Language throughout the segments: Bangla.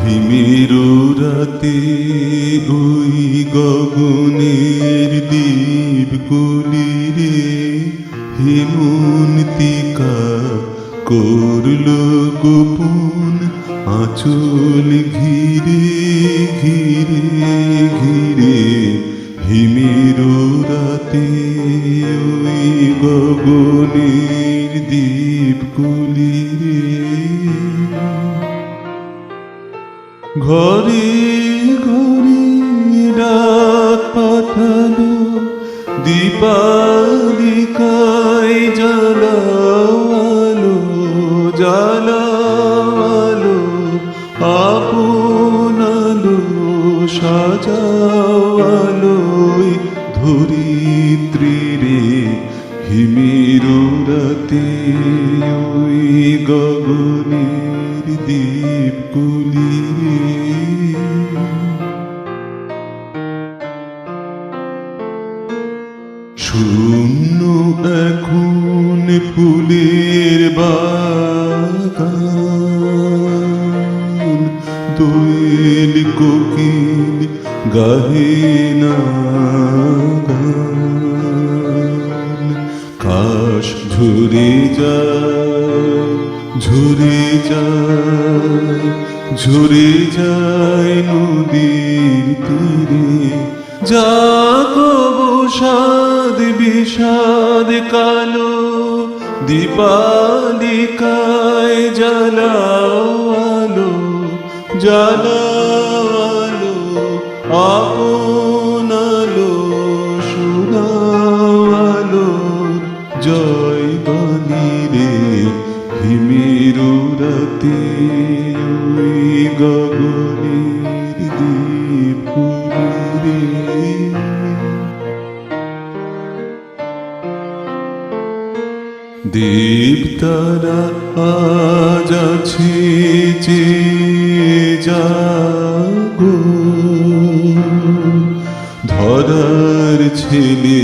হিমের রাতে ওই গগনের দ্বীপগুলি রে হেমন্তিকা করল গোপন আঁচল ঘিরে ঘিরে ঘিরে। হিমের রাতে ওই গগনের দ্বীপগুলি রে ঘরে ঘরে ডাক পাঠালো দীপালিকায় জ্বালাও আলো জ্বালাও আলো আপন আলো সাজাও আলোয় ধরিত্রী রে। হিমের রাতে ওই গগনের দ্বীপগুলি রে শূন্য এখন ফুলের বাগান দোয়েল কোকিল গাহে না গান। কাশ ঝরে যায় ঝরে যায় ঝরে যায় নদীর তীরে জাগব সাদ বিষাদ কালো দীপালিকায় জ্বালাও আলো জ্বালাও আলো আপন আলো শোনাও আলো জয় বাণী রে। হিমের রাতে ওই গগনের দ্বীপগুলি রে দেবতারা আজ আছে যে জাগো ধরার ছেলে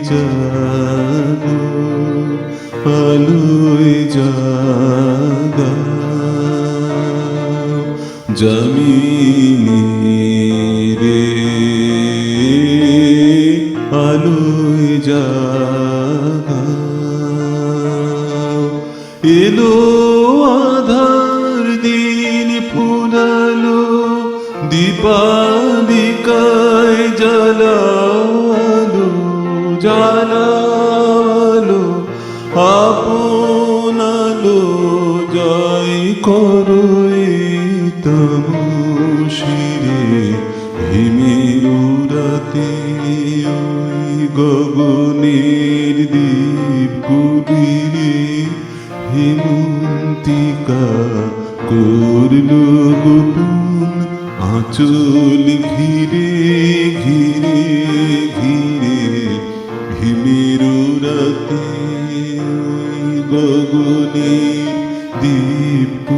জাগো আলোয় জাগাও জমিনি রে আলোয় জাগাও। এলো আধার দিন ফুরালো দীপালিকায় জ্বালাও আলো জ্বালাও আলো আপন আলো জয় করো তমশিরে। হিমের রাতে ওই গগনের দ্বীপগুলি রে হেমন্তিকা করল গোপন আঁচল ঘিরে ঘিরে ঘিরে। হিমের রাতে ওই গগনের দ্বীপ